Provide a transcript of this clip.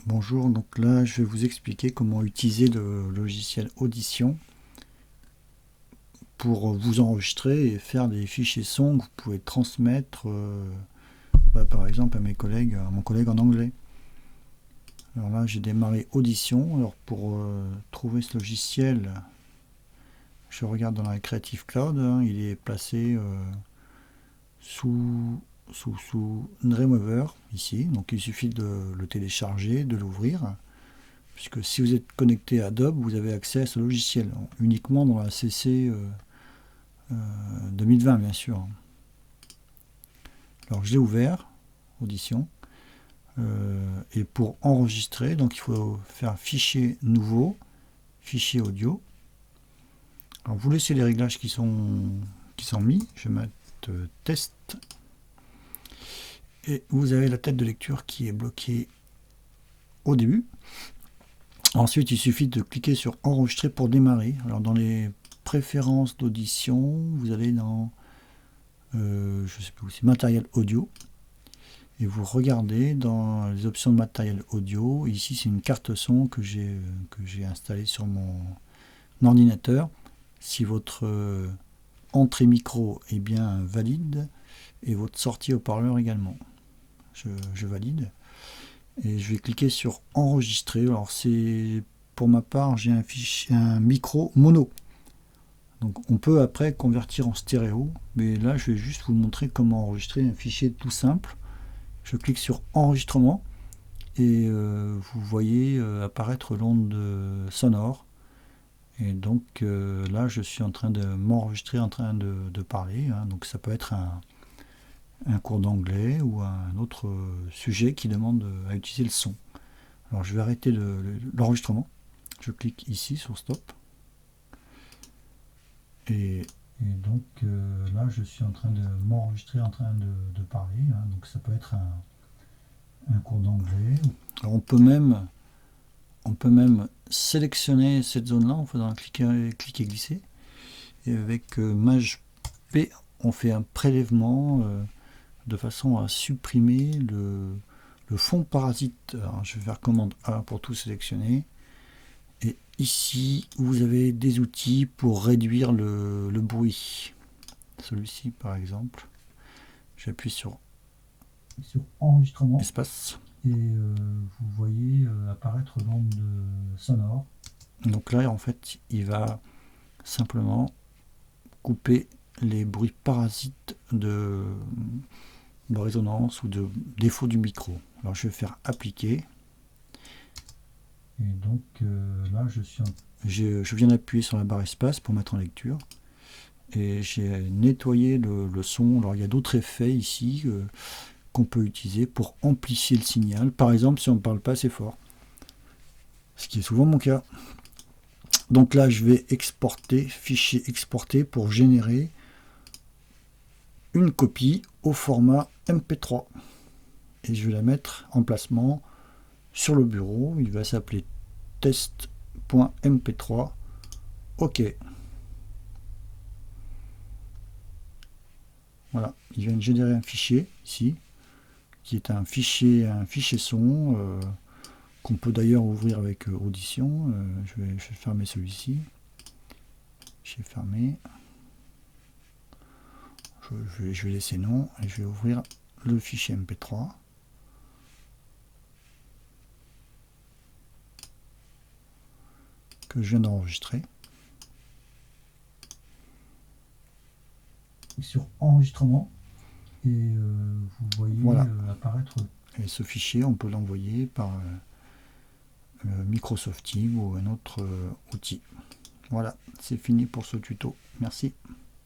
Bonjour, donc là je vais vous expliquer comment utiliser le logiciel Audition pour vous enregistrer et faire des fichiers son que vous pouvez transmettre par exemple à mes collègues, à mon collègue en anglais. Alors là j'ai démarré Audition. Alors pour trouver ce logiciel, je regarde dans la Creative Cloud, hein, il est placé sous Dreamweaver ici, donc il suffit de le télécharger, de l'ouvrir, puisque si vous êtes connecté à Adobe, vous avez accès à ce logiciel, uniquement dans la CC 2020 bien sûr. Alors je l'ai ouvert, Audition, et pour enregistrer, donc il faut faire fichier nouveau, fichier audio. Alors vous laissez les réglages qui sont mis, je vais mettre test. Et vous avez la tête de lecture qui est bloquée au début. Ensuite, il suffit de cliquer sur enregistrer pour démarrer. Alors dans les préférences d'audition, vous allez dans je sais plus où c'est, matériel audio. Et vous regardez dans les options de matériel audio. Ici, c'est une carte son que j'ai installée sur mon ordinateur. Si votre entrée micro est bien valide et votre sortie haut-parleur également. Je valide et je vais cliquer sur enregistrer. Alors c'est, pour ma part, j'ai un micro mono, donc on peut après convertir en stéréo, mais là je vais juste vous montrer comment enregistrer un fichier tout simple. Je clique sur enregistrement et vous voyez apparaître l'onde sonore, et donc là je suis en train de m'enregistrer, en train de parler, hein. Donc ça peut être un cours d'anglais ou un autre sujet qui demande à utiliser le son. Alors je vais arrêter l'enregistrement. Je clique ici sur stop. Et donc là je suis en train de m'enregistrer, en train de parler, hein. Donc ça peut être un cours d'anglais. Alors on peut même sélectionner cette zone là en faisant cliquer et glisser. Et avec Maj P on fait un prélèvement de façon à supprimer le fond parasite. Alors, je vais faire commande A pour tout sélectionner. Et ici, vous avez des outils pour réduire le bruit. Celui-ci, par exemple. J'appuie sur enregistrement, espace. Et vous voyez apparaître l'onde sonore. Donc là, en fait, il va simplement couper les bruits parasites de résonance ou de défaut du micro. Alors je vais faire appliquer. Et donc là je viens d'appuyer sur la barre espace pour mettre en lecture. Et j'ai nettoyé le son. Alors il y a d'autres effets ici qu'on peut utiliser pour amplifier le signal. Par exemple si on ne parle pas assez fort. Ce qui est souvent mon cas. Donc là je vais exporter, fichier exporter pour générer une copie au format MP3 et je vais la mettre en placement sur le bureau. Il va s'appeler test.mp3. OK. Voilà, il vient de générer un fichier ici qui est un fichier son qu'on peut d'ailleurs ouvrir avec Audition. Je vais fermer celui-ci. J'ai fermé. Je vais laisser non et je vais ouvrir le fichier MP3. Que je viens d'enregistrer. Sur enregistrement et vous voyez voilà. Apparaître. Et ce fichier, on peut l'envoyer par Microsoft Teams ou un autre outil. Voilà, c'est fini pour ce tuto. Merci.